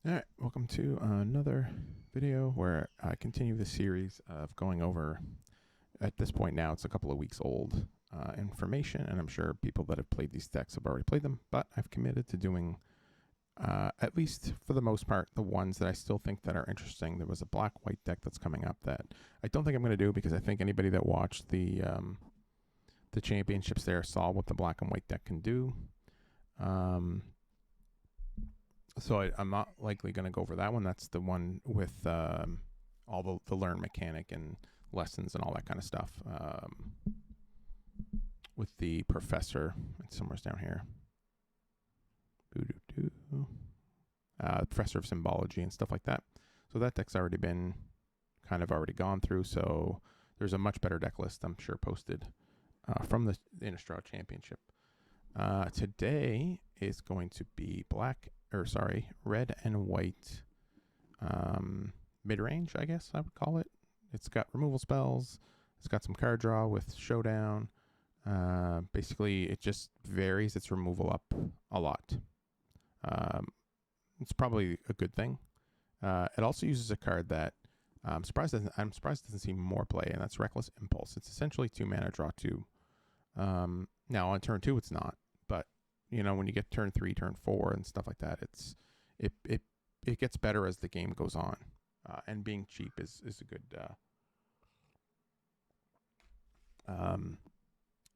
Alright, welcome to another video where I continue the series of going over, at this point now it's a couple of weeks old, information, and I'm sure people that have played these decks have already played them, but I've committed to doing, at least for the most part, the ones that I still think that are interesting. There was a black-white deck that's coming up that I don't think I'm going to do because I think anybody that watched the championships there saw what the black and white deck can do. So I'm not likely going to go over that one. That's the one with all the learn mechanic and lessons and all that kind of stuff. With the professor, it's somewhere down here. Professor of symbology and stuff like that. So that deck's already been kind of already gone through. So there's a much better deck list, I'm sure, posted from the Innistrad Championship. Today is going to be red and white mid-range, I guess I would call it. It's got removal spells. It's got some card draw with Showdown. Basically, it just varies its removal up a lot. It's probably a good thing. It also uses a card that I'm surprised it doesn't see more play, and that's Reckless Impulse. It's essentially 2 mana, draw 2. Now on turn 2, it's not. But when you get turn 3, turn 4, and stuff like that, it gets better as the game goes on. And being cheap is a good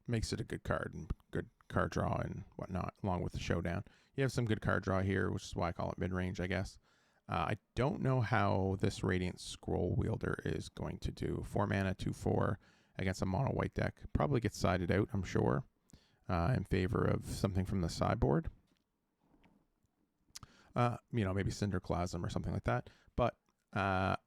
makes it a good card and good card draw and whatnot, along with the Showdown. You have some good card draw here, which is why I call it mid-range, I guess. I don't know how this Radiant Scroll Wielder is going to do. 4 mana, 2/4 against a mono white deck. Probably gets sided out, I'm sure, in favor of something from the sideboard. Maybe Cinderclasm or something like that. But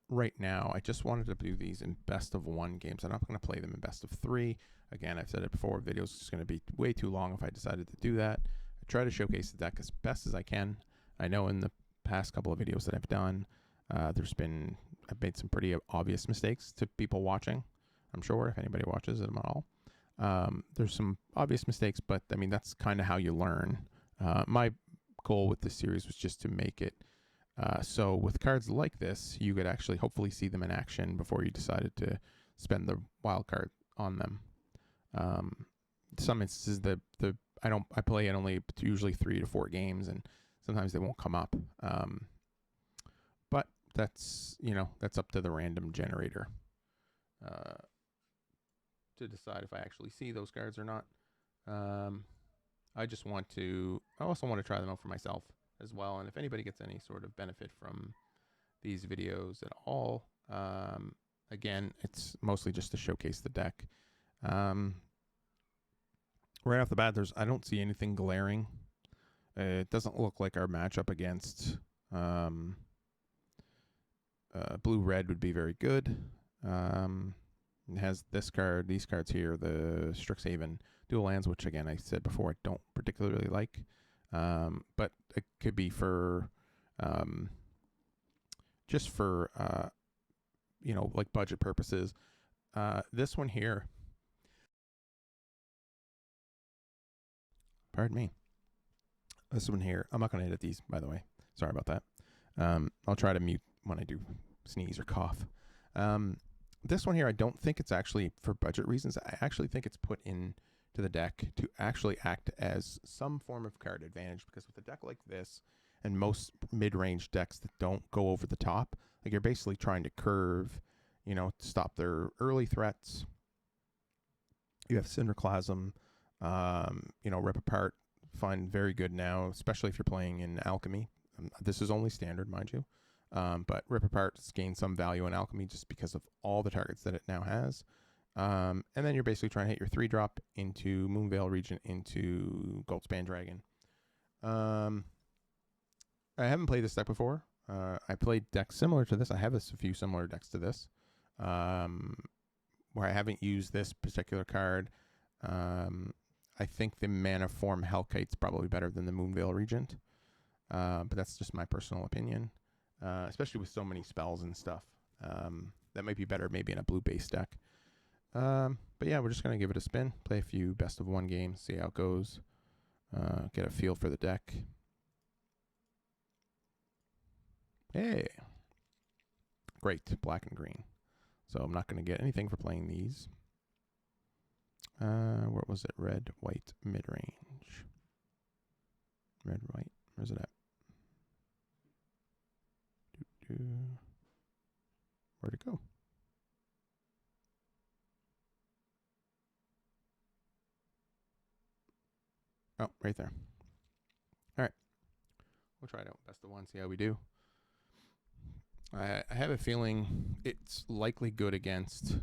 right now, I just wanted to do these in best of 1 games. I'm not going to play them in best of 3. Again, I've said it before, videos just going to be way too long if I decided to do that. I try to showcase the deck as best as I can. I know in the past couple of videos that I've done, I've made some pretty obvious mistakes to people watching. I'm sure if anybody watches them at all. There's some obvious mistakes, but I mean, that's kind of how you learn. My goal with this series was just to make it so with cards like this, you could actually hopefully see them in action before you decided to spend the wild card on them. Some instances, I play it only usually 3 to 4 games, and sometimes they won't come up. But that's up to the random generator to decide if I actually see those cards or not. I also want to try them out for myself as well. And if anybody gets any sort of benefit from these videos at all, again, it's mostly just to showcase the deck. Right off the bat, I don't see anything glaring. It doesn't look like our matchup against blue-red would be very good. It has these cards here, the Strixhaven dual lands, which again I said before I don't particularly like, but it could be for just for like budget purposes. This one here, pardon me. This one here, I'm not going to edit these, by the way. Sorry about that. I'll try to mute when I do sneeze or cough. This one here, I don't think it's actually for budget reasons. I actually think it's put in to the deck to actually act as some form of card advantage, because with a deck like this and most mid-range decks that don't go over the top, like you're basically trying to curve, to stop their early threats. You have Cinderclasm, Rip Apart, find very good now, especially if you're playing in Alchemy. This is only standard, mind you. But Rip Apart's gained some value in Alchemy just because of all the targets that it now has. And then you're basically trying to hit your 3-drop into Moonveil Regent into Goldspan Dragon. I haven't played this deck before. I played decks similar to this. I have a few similar decks to this, where I haven't used this particular card. I think the Mana Form Hellkite's probably better than the Moonveil Regent, but that's just my personal opinion. Especially with so many spells and stuff. That might be better maybe in a blue-based deck. But yeah, we're just going to give it a spin, play a few best of 1 games, see how it goes, get a feel for the deck. Hey. Great. Black and green. So I'm not going to get anything for playing these. What was it? Red, white, mid-range. Red, white. Where's it at? Where'd it go? Oh, right there. All right. We'll try it out. Best of one. See how we do. I have a feeling it's likely good against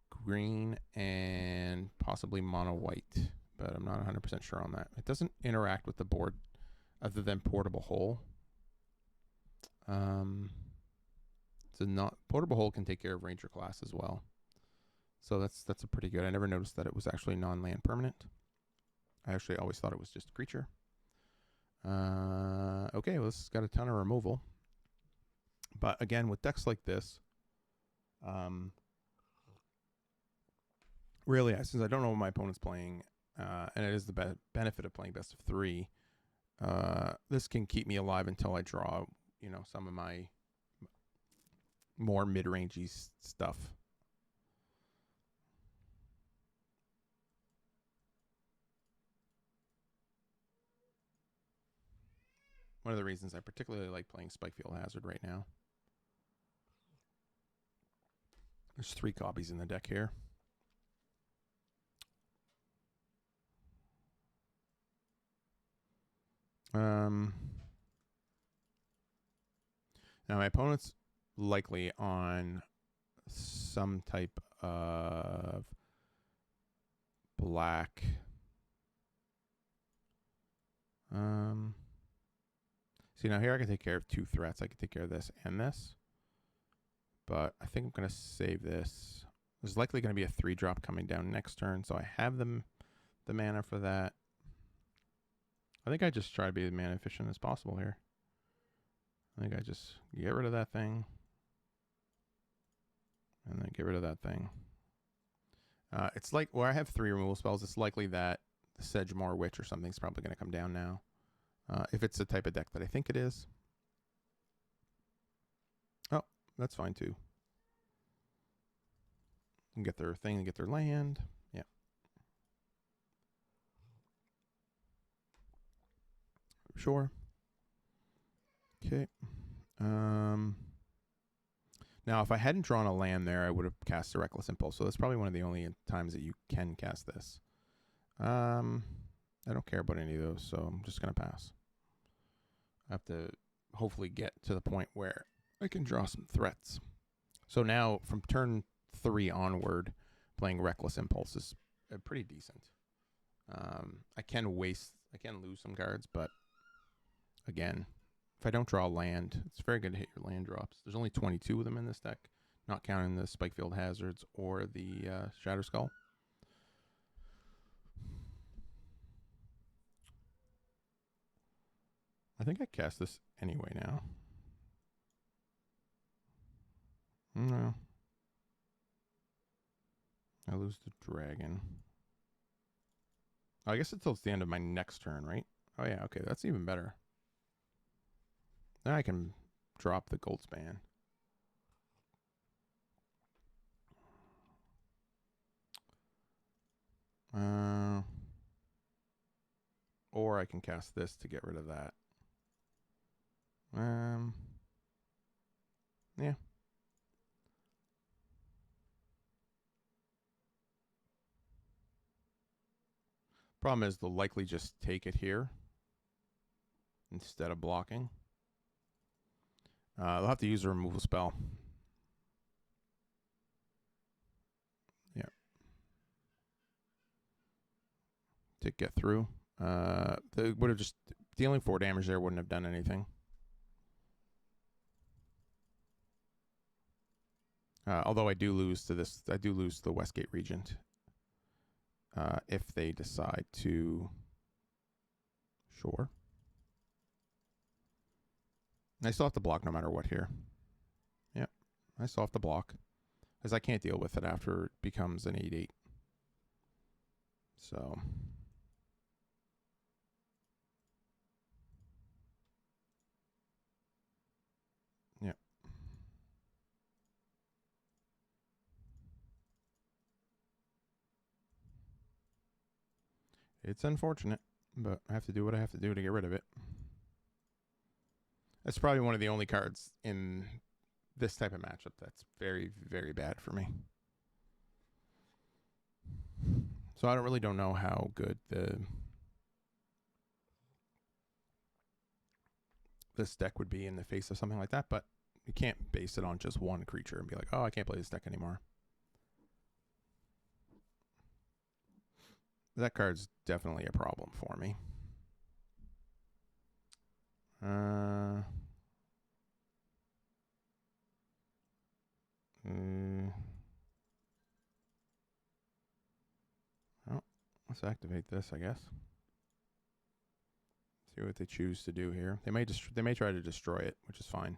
green and possibly mono white, but I'm not 100% sure on that. It doesn't interact with the board other than portable hole. So not portable hole can take care of ranger class as well. So that's a pretty good. I never noticed that it was actually non-land permanent. I actually always thought it was just a creature. Okay, well, this has got a ton of removal. But again, with decks like this, really, since I don't know what my opponent's playing, and it is the benefit of playing best of three, this can keep me alive until I draw, some of my more mid-rangey stuff. One of the reasons I particularly like playing Spikefield Hazard right now. There's 3 copies in the deck here. Now my opponent's likely on some type of black. See, now here I can take care of 2 threats. I can take care of this and this. But I think I'm going to save this. There's likely going to be a 3-drop coming down next turn, so I have the mana for that. I think I just try to be as mana efficient as possible here. I think I just get rid of that thing. And then get rid of that thing. It's like where I have 3 removal spells, it's likely that the Sedgemoor Witch or something's probably going to come down now. If it's the type of deck that I think it is. Oh, that's fine too. And get their thing and get their land. Yeah. Sure. Okay. Now, if I hadn't drawn a land there, I would have cast a Reckless Impulse. So that's probably one of the only times that you can cast this. I don't care about any of those, so I'm just going to pass. I have to hopefully get to the point where I can draw some threats. So now, from turn 3 onward, playing Reckless Impulse is pretty decent. I can lose some cards, but again, if I don't draw land, it's very good to hit your land drops. There's only 22 of them in this deck, not counting the Spikefield Hazards or the Shatter Skull. I think I cast this anyway now. No. I lose the dragon. I guess it's till the end of my next turn, right? Oh yeah, okay, that's even better. Now I can drop the Goldspan. Or I can cast this to get rid of that. Yeah. Problem is they'll likely just take it here instead of blocking. They'll have to use a removal spell. Yeah. To get through. They would have just dealing 4 damage there wouldn't have done anything. Although I do lose to this, I do lose to the Westgate Regent. If they decide to, sure. I still have to block no matter what here. Yep, I still have to block, as I can't deal with it after it becomes an 8/8. So. It's unfortunate, but I have to do what I have to do to get rid of it. That's probably one of the only cards in this type of matchup that's very, very bad for me. So I don't know how good this deck would be in the face of something like that, but you can't base it on just one creature and be like, oh, I can't play this deck anymore. That card's definitely a problem for me. Well, let's activate this, I guess. See what they choose to do here. They may try to destroy it, which is fine.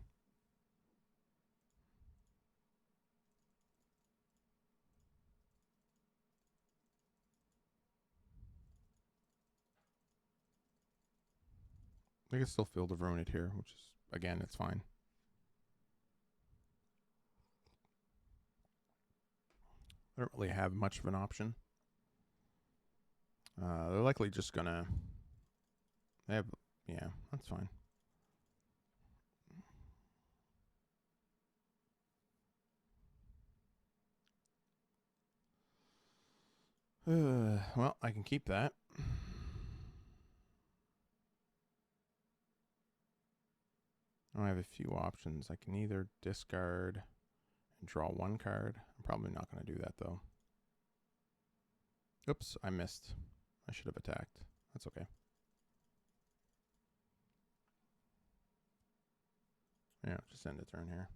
They can still Field of Ruin it here, which is, again, it's fine. I don't really have much of an option. They're likely just gonna. They have, yeah, that's fine. Well, I can keep that. I have a few options. I can either discard and draw one card. I'm probably not going to do that, though. Oops, I missed. I should have attacked. That's okay. Yeah, just end the turn here.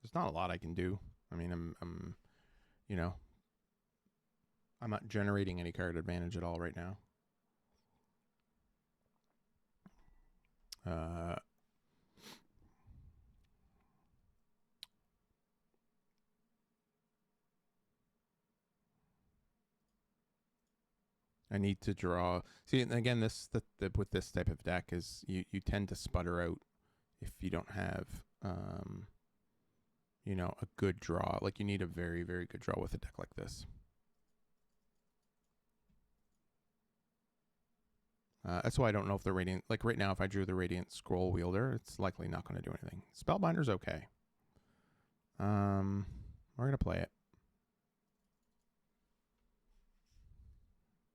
There's not a lot I can do. I mean, I'm you know, I'm not generating any card advantage at all right now. I need to draw. See, and again, with this type of deck is you tend to sputter out if you don't have a good draw. Like, you need a very, very good draw with a deck like this. That's why I don't know if the Radiant, like right now, if I drew the Radiant Scroll Wielder, it's likely not going to do anything. Spellbinder's okay. We're going to play it.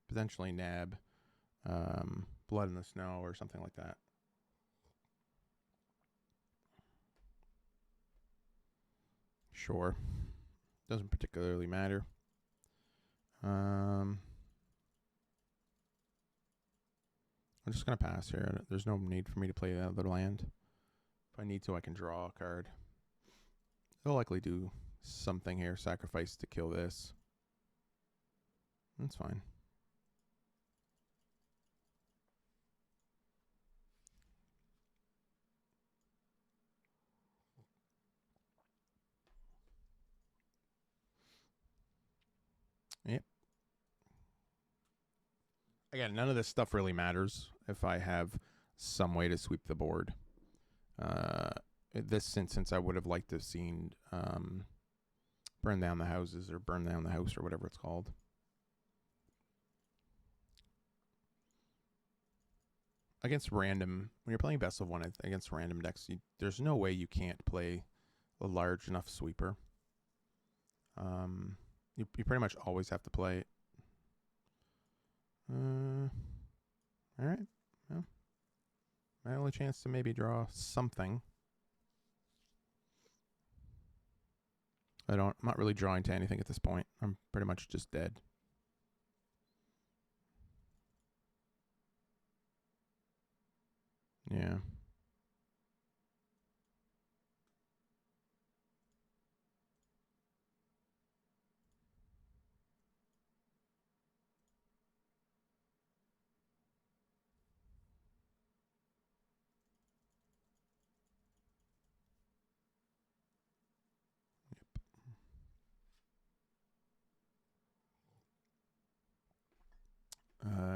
Potentially nab Blood in the Snow or something like that. Sure. Doesn't particularly matter. I'm just going to pass here. There's no need for me to play another land. If I need to, I can draw a card. They'll likely do something here. Sacrifice to kill this. That's fine. Yep. Again, none of this stuff really matters if I have some way to sweep the board. This instance, I would have liked to have seen burn down the houses or burn down the house or whatever it's called. Against random, when you're playing best of one against random decks, there's no way you can't play a large enough sweeper. You pretty much always have to play. All right. Well, my only chance to maybe draw something. I'm not really drawing to anything at this point. I'm pretty much just dead. Yeah.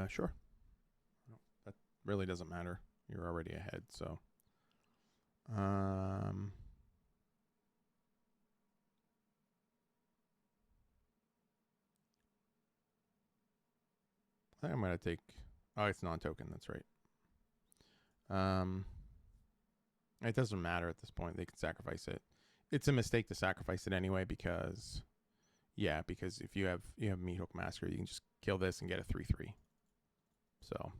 Sure. That really doesn't matter. You're already ahead, so. think I'm going to take... Oh, it's non-token. That's right. It doesn't matter at this point. They can sacrifice it. It's a mistake to sacrifice it anyway because... Yeah, because if you have Meathook Massacre, you can just kill this and get a 3/3. So...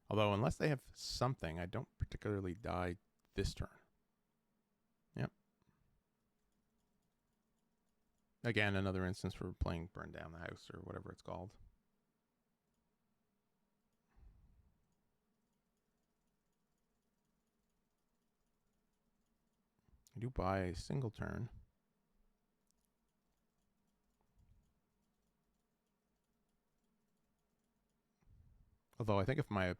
Although, unless they have something, I don't particularly die this turn. Yep. Again, another instance for playing Burn Down the House or whatever it's called. I do buy a single turn. Although I think if I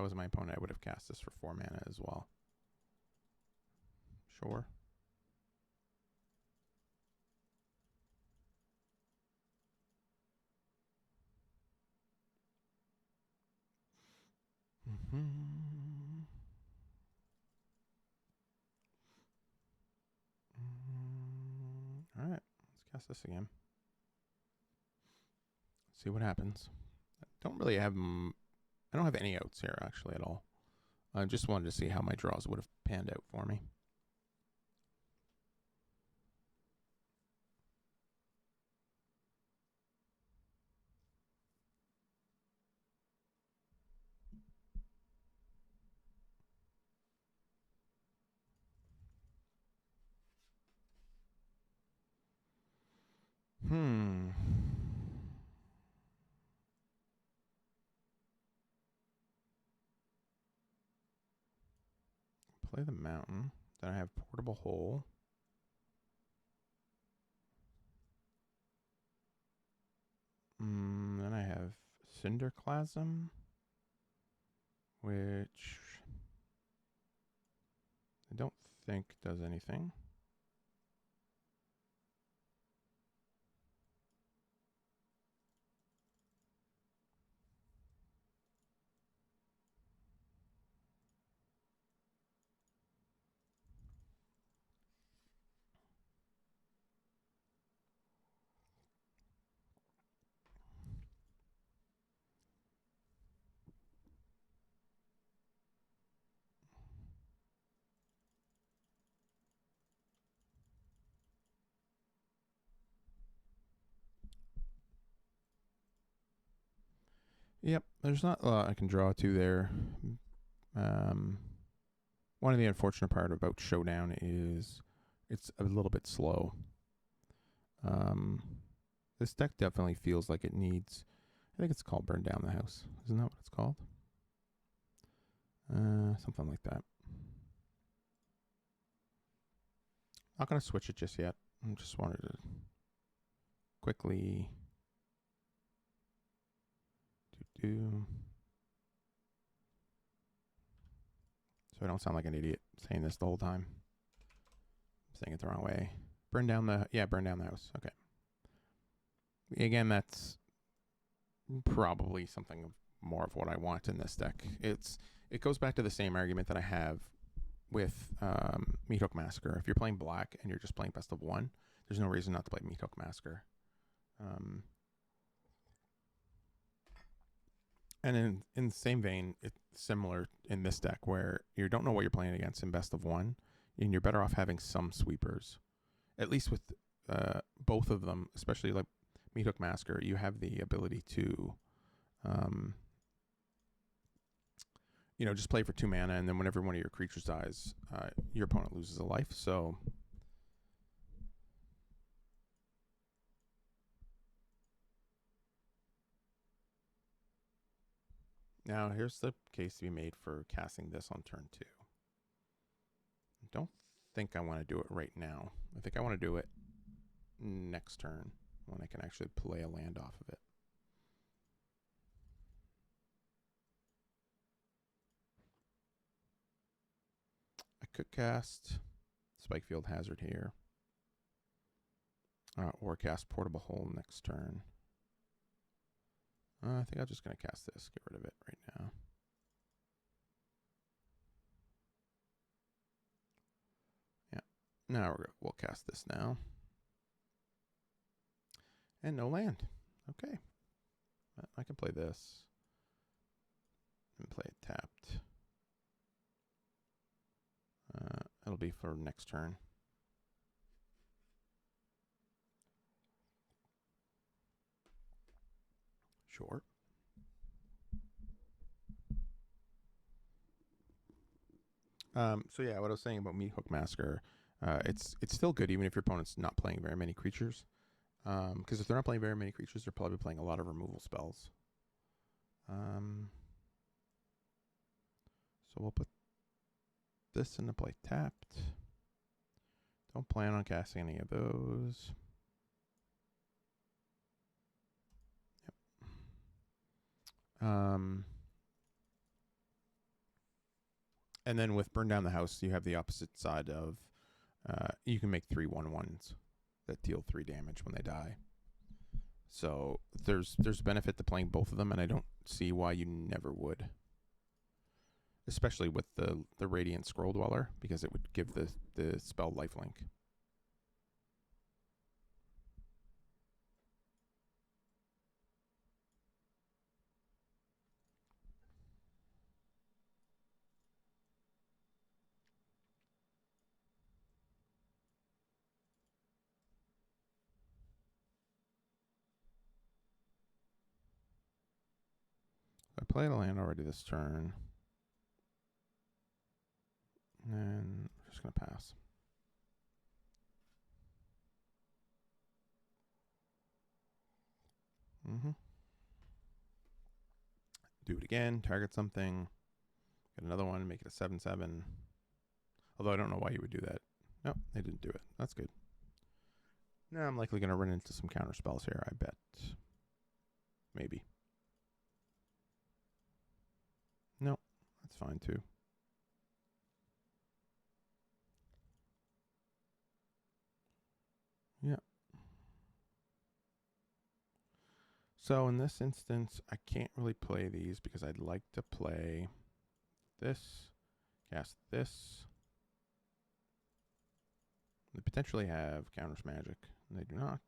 was my opponent, I would have cast this for 4 mana as well. Sure. All right, let's cast this again. See what happens. I don't have any outs here actually at all. I just wanted to see how my draws would have panned out for me. Play the mountain. Then I have Portable Hole. Then I have Cinderclasm, which I don't think does anything. Yep, there's not a lot I can draw to there. One of the unfortunate part about Showdown is it's a little bit slow. This deck definitely feels like it needs... I think it's called Burn Down the House. Isn't that what it's called? Something like that. Not going to switch it just yet. I just wanted to quickly... So I don't sound like an idiot saying this the whole time. I'm saying it the wrong way. Burn down the house. Okay. Again, that's probably something more of what I want in this deck. It goes back to the same argument that I have with Meathook Massacre. If you're playing black and you're just playing best of one, there's no reason not to play Meathook Massacre. And in the same vein, it's similar in this deck where you don't know what you're playing against in best of one, and you're better off having some sweepers. At least with both of them, especially like Meathook Massacre, you have the ability to, just play for 2 mana, and then whenever one of your creatures dies, your opponent loses a life. So... Now, here's the case to be made for casting this on turn 2. I don't think I want to do it right now. I think I want to do it next turn when I can actually play a land off of it. I could cast Spikefield Hazard here. Or cast Portable Hole next turn. I think I'm just going to cast this. Get rid of it right now. Yeah. Now we'll cast this now. And no land. Okay. I can play this and play it tapped. It'll be for next turn. Sure. So yeah, what I was saying about Meat Hook Massacre, it's still good even if your opponent's not playing very many creatures. Because if they're not playing very many creatures, they're probably playing a lot of removal spells. So we'll put this into play tapped. Don't plan on casting any of those. Yep. And then with Burn Down the House, you have the opposite side of you can make 3/1/1s that deal 3 damage when they die. So there's benefit to playing both of them, and I don't see why you never would. Especially with the Radiant Scroll Dweller, because it would give the spell lifelink. I played a land already this turn. And I'm just going to pass. Do it again, target something, get another one, make it a 7/7. Although I don't know why you would do that. Nope, they didn't do it. That's good. Now I'm likely going to run into some counter spells here, I bet. Maybe. No, that's fine too. Yeah. So in this instance, I can't really play these because I'd like to play this, cast this. They potentially have counters magic, and they do not.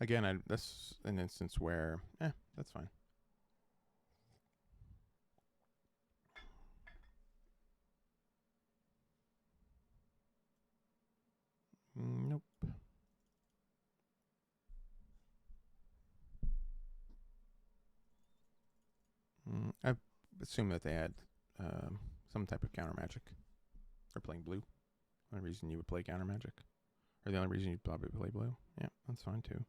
Again, that's an instance where, that's fine. Nope. I assume that they had some type of counter magic. They're playing blue. The only reason you would play counter magic, or the only reason you'd probably play blue. Yeah, that's fine too.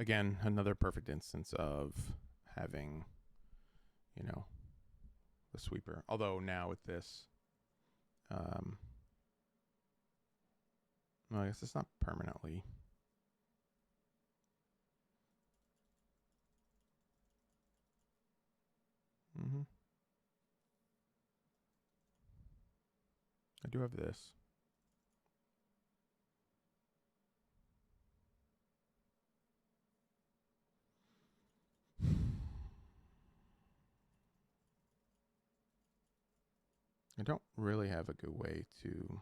Again, another perfect instance of having, the sweeper. Although now with this, well, I guess it's not permanently. I do have this. I don't really have a good way to.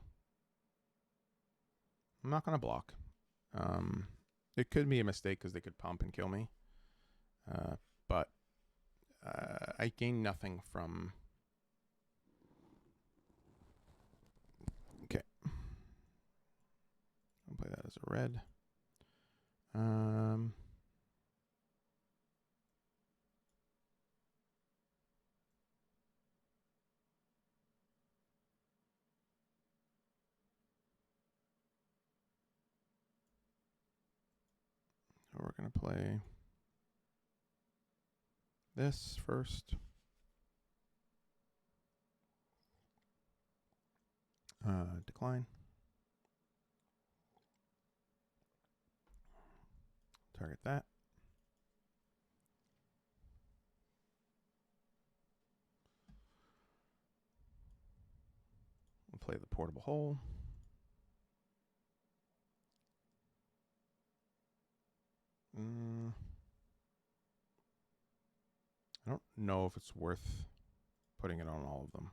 I'm not going to block. It could be a mistake because they could pump and kill me. But I gain nothing from. Okay. I'll play that as a red. We're going to play this first. Decline. Target that. We'll play the portable hole. I I don't know if it's worth putting it on all of them.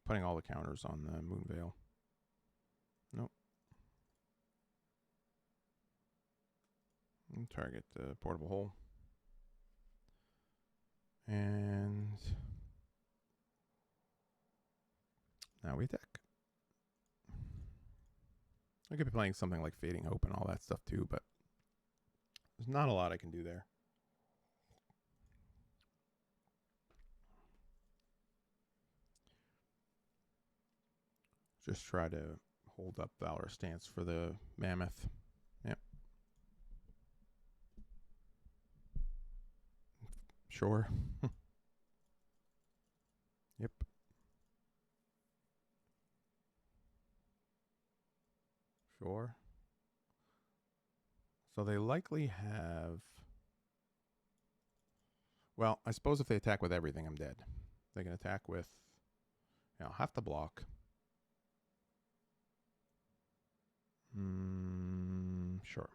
Putting all the counters on the Moonveil. Nope. And target the portable hole. And now we attack. I could be playing something like Fading Hope and all that stuff too, but there's not a lot I can do there. Just try to hold up Valor Stance for the Mammoth. Yep. Sure. Yep. Sure. So they likely have... Well, I suppose if they attack with everything, I'm dead. They can attack with... I'll have to block. Sure.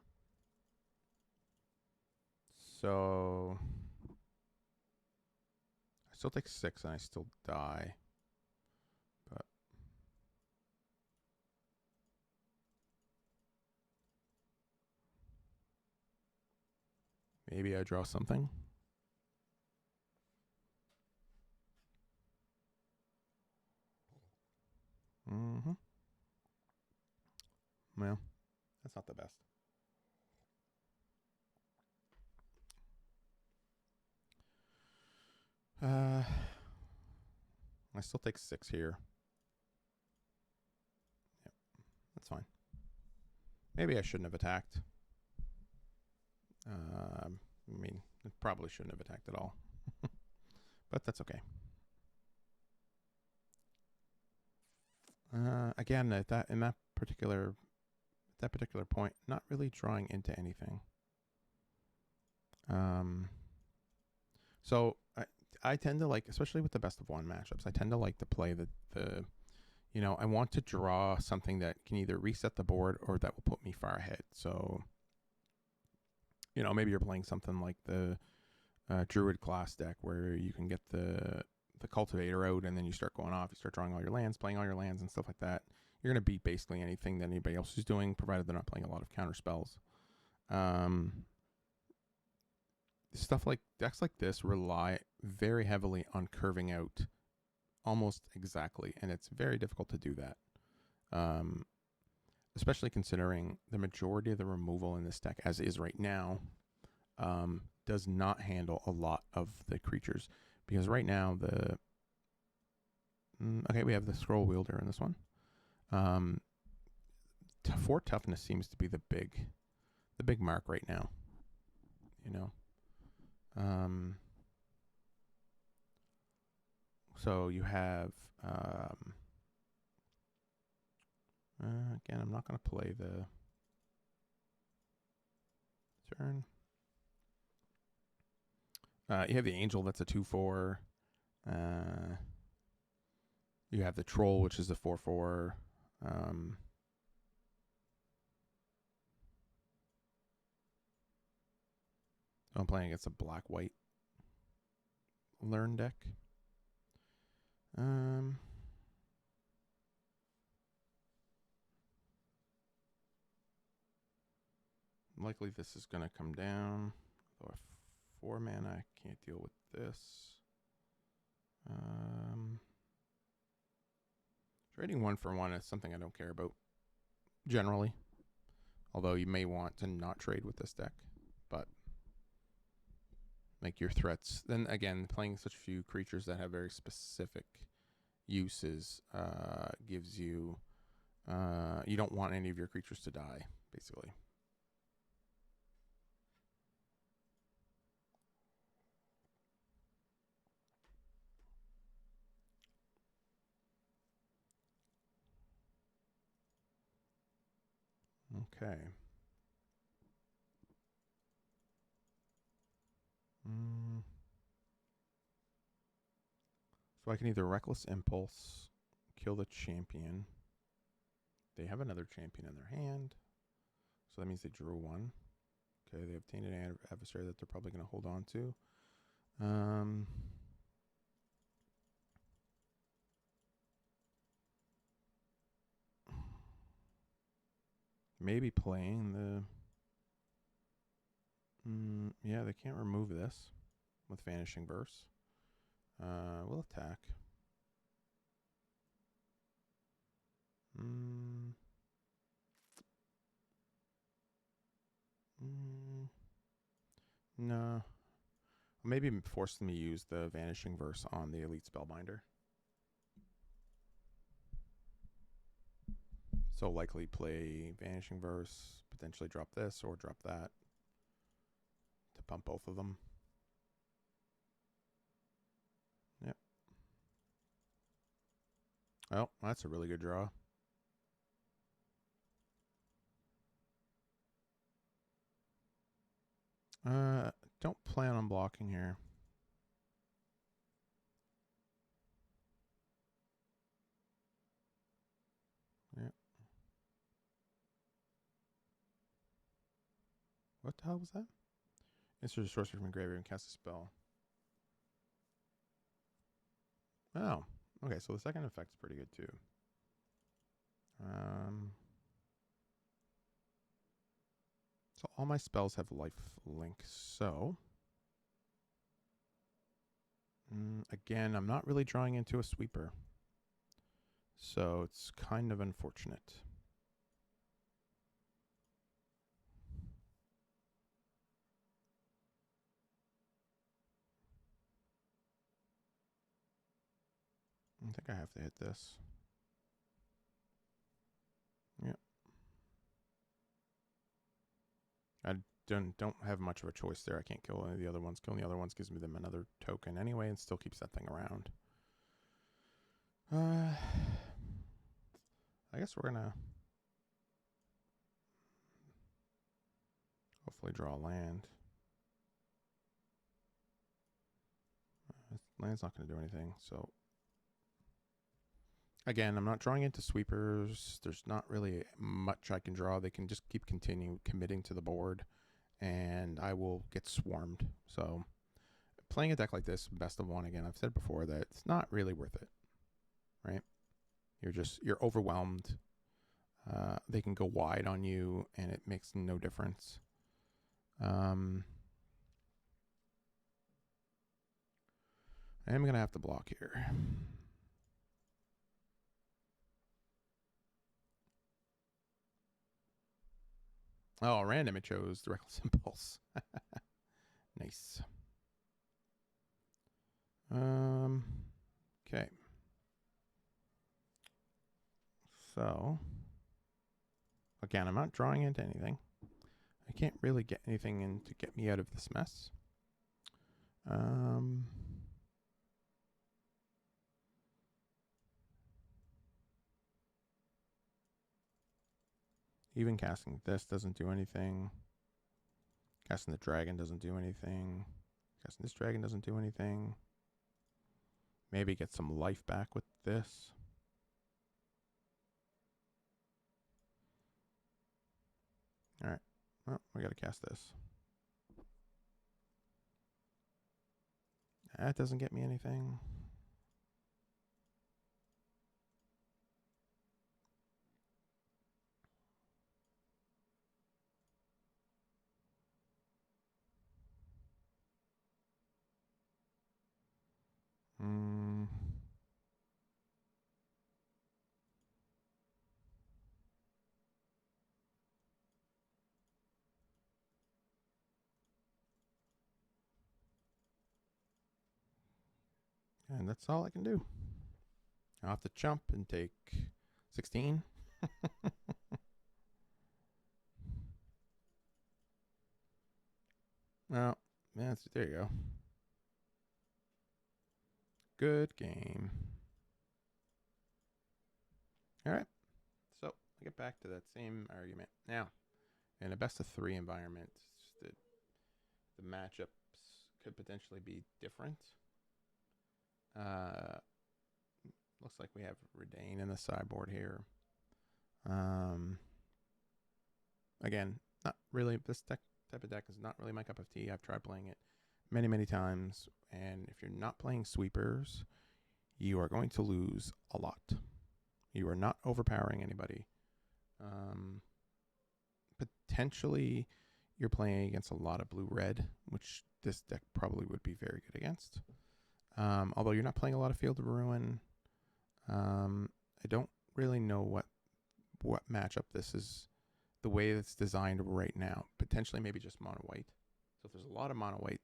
So... I still take 6 and I still die. But... maybe I draw something. Well, that's not the best. I still take 6 here. Yep, that's fine. Maybe I shouldn't have attacked. I mean, I probably shouldn't have attacked at all. But that's okay. Again, at that particular point, not really drawing into anything. So I tend to like, especially with the best of 1 matchups, I tend to like to play the I want to draw something that can either reset the board or that will put me far ahead. So, maybe you're playing something like the Druid class deck where you can get the Cultivator out and then you start going off. You start drawing all your lands, playing all your lands and stuff like that. You're going to beat basically anything that anybody else is doing, provided they're not playing a lot of counter spells. Stuff like decks like this rely very heavily on curving out almost exactly, and it's very difficult to do that. Especially considering the majority of the removal in this deck, as is right now, does not handle a lot of the creatures. Because right now, we have the Scroll Wielder in this one. 4 toughness seems to be the big mark right now. So you have... again, I'm not going to play the turn. You have the Angel, that's a 2/4. You have the Troll, which is a 4/4. I'm playing against a black-white Learn deck. Likely this is going to come down. Although 4 mana, I can't deal with this. Trading 1 for 1 is something I don't care about, generally. Although you may want to not trade with this deck. But make your threats. Then again, playing such few creatures that have very specific uses gives you... you don't want any of your creatures to die, basically. Okay. So I can either Reckless Impulse, kill the champion. They have another champion in their hand. So that means they drew 1. Okay, they obtained an adversary that they're probably going to hold on to. Um, maybe playing the... yeah, they can't remove this with Vanishing Verse. We'll attack. No. Maybe force them to use the Vanishing Verse on the Elite Spellbinder. So likely play Vanishing Verse, potentially drop this or drop that to pump both of them. Yep. Oh, that's a really good draw. Don't plan on blocking here. Yep. What the hell was that? Insert a sorcery from the graveyard and cast a spell. Oh, okay. So the second effect's pretty good too. So all my spells have life link. So again, I'm not really drawing into a sweeper. So it's kind of unfortunate. I think I have to hit this. Yep. I don't have much of a choice there. I can't kill any of the other ones. Killing the other ones gives me them another token anyway and still keeps that thing around. I guess we're going to hopefully draw a land. Land's not going to do anything, so... Again, I'm not drawing into sweepers. There's not really much I can draw. They can just keep committing to the board, and I will get swarmed. So playing a deck like this, best of one, again, I've said before that it's not really worth it, right? You're overwhelmed. They can go wide on you, and it makes no difference. I am going to have to block here. Oh, random, it chose the Reckless Impulse. Nice. Okay. So, again, I'm not drawing into anything. I can't really get anything in to get me out of this mess. Even casting this doesn't do anything. Casting the dragon doesn't do anything. Casting this dragon doesn't do anything. Maybe get some life back with this. All right. Well, we got to cast this. That doesn't get me anything. And that's all I can do. I'll have to jump and take 16. Well, there you go. Good game. All right. So I get back to that same argument. Now, in a best of 3 environment, the matchups could potentially be different. Looks like we have Redain in the sideboard here. Again, not really. This type of deck is not really my cup of tea. I've tried playing it many, many times. And if you're not playing sweepers, you are going to lose a lot. You are not overpowering anybody. Potentially, you're playing against a lot of blue-red, which this deck probably would be very good against. Although you're not playing a lot of Field of Ruin. I don't really know what matchup this is. The way it's designed right now, potentially maybe just mono white. So if there's a lot of mono white,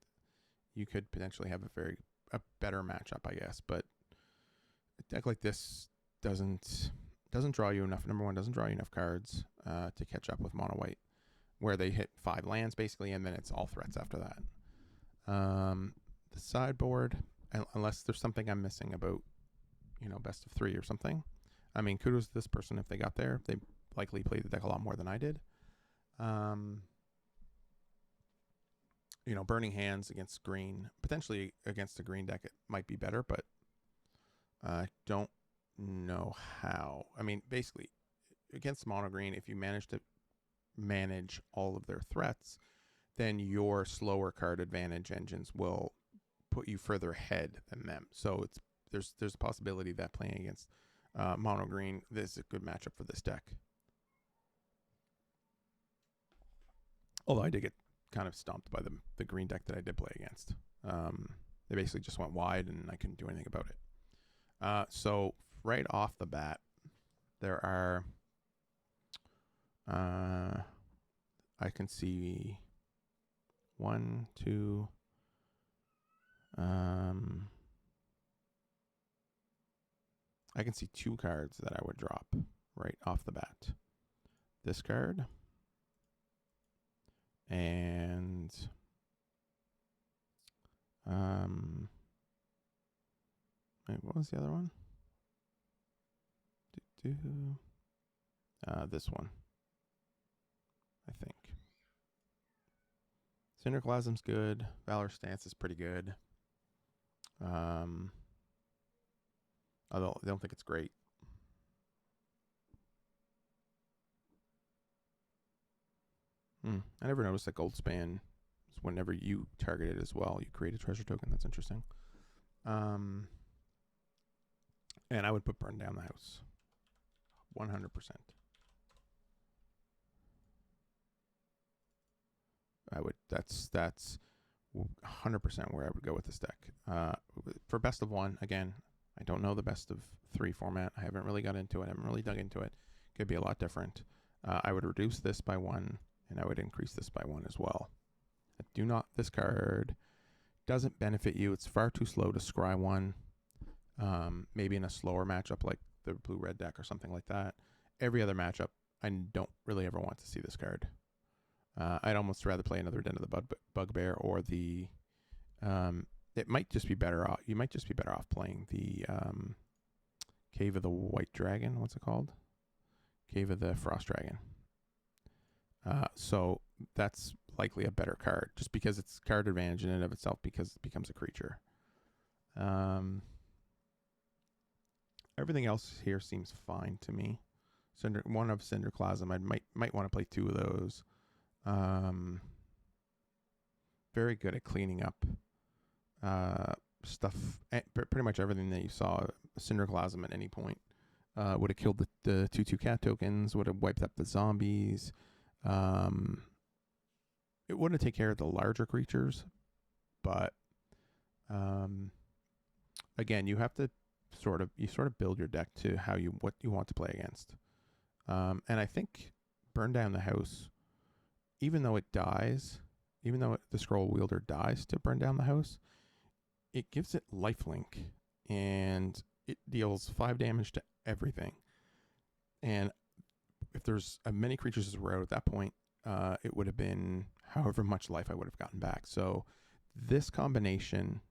you could potentially have a better matchup, I guess. But a deck like this doesn't draw you enough. Number one, doesn't draw you enough cards to catch up with mono white, where they hit 5 lands basically, and then it's all threats after that. The sideboard, unless there's something I'm missing about, best of 3 or something. I mean, kudos to this person if they got there. They likely played the deck a lot more than I did. Burning hands against green, potentially against a green deck, it might be better, but I don't know how. I mean, basically, against mono green, if you manage to manage all of their threats, then your slower card advantage engines will put you further ahead than them. So there's a possibility that playing against mono green, this is a good matchup for this deck. Although I did get kind of stomped by the green deck that I did play against. They basically just went wide, and I couldn't do anything about it. So right off the bat, there are I can see 1, 2. I can see 2 cards that I would drop right off the bat. This card and wait, what was the other one? This one, I think. Cinderclasm's good. Valor Stance is pretty good. Although I don't think it's great. I never noticed that Goldspan is whenever you target it as well, you create a treasure token. That's interesting. And I would put Burn Down the House. 100%. I would. That's 100% where I would go with this deck. For best of 1, again, I don't know the best of 3 format. I haven't really got into it. I haven't really dug into it. Could be a lot different. I would reduce this by 1, and I would increase this by 1 as well. This card doesn't benefit you. It's far too slow to scry 1. Maybe in a slower matchup like the blue-red deck or something like that. Every other matchup, I don't really ever want to see this card. I'd almost rather play another Den of the Bugbear or the... it might just be better off. You might just be better off playing the Cave of the White Dragon. What's it called? Cave of the Frost Dragon. So that's likely a better card, just because it's card advantage in and of itself, because it becomes a creature. Everything else here seems fine to me. One of Cinderclasm, I might want to play 2 of those. Very good at cleaning up stuff. Pretty much everything that you saw Cinderclasm at any point would have killed the 2/2 cat tokens, would have wiped up the zombies. It wouldn't take care of the larger creatures, but again, you have to sort of build your deck to what you want to play against. And I think Burn Down the House, even though the Scroll Wielder dies to burn down the house, it gives it lifelink, and it deals 5 damage to everything. And if there's many creatures as route at that point, it would have been however much life I would have gotten back. So this combination,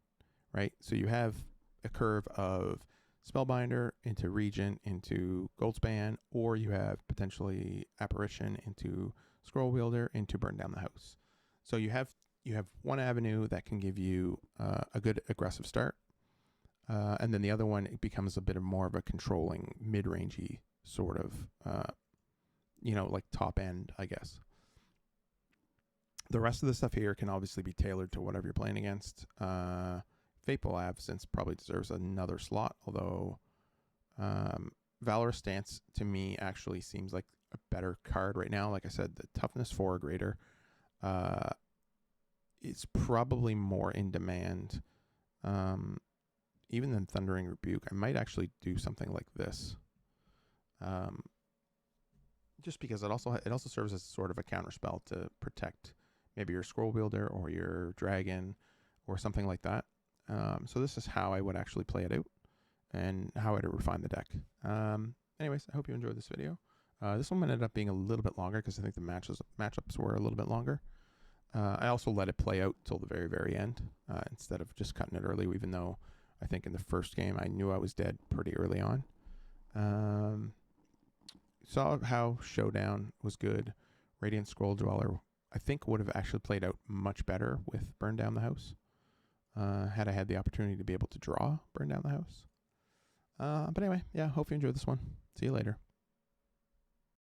right? So you have a curve of Spellbinder into Regent into Goldspan, or you have potentially Apparition into Scroll Wielder into Burn Down the House. So you have one avenue that can give you a good aggressive start, and then the other one, it becomes a bit more of a controlling mid-rangey sort of, like top end, I guess. The rest of the stuff here can obviously be tailored to whatever you're playing against. Fateful Absence probably deserves another slot, although Valorous Stance to me actually seems like a better card right now. Like I said, the toughness 4 or greater is probably more in demand even than Thundering Rebuke. I might actually do something like this. Just because it also serves as sort of a counter spell to protect maybe your Scroll Wielder or your Dragon or something like that. So this is how I would actually play it out and how I would refine the deck. Anyways, I hope you enjoyed this video. This one ended up being a little bit longer because I think the matchups were a little bit longer. I also let it play out till the very, very end instead of just cutting it early, even though I think in the first game I knew I was dead pretty early on. Saw how Showdown was good. Radiant Scroll Dweller, I think, would have actually played out much better with Burn Down the House. Had I had the opportunity to be able to draw Burn Down the House. But anyway, yeah, hope you enjoyed this one. See you later.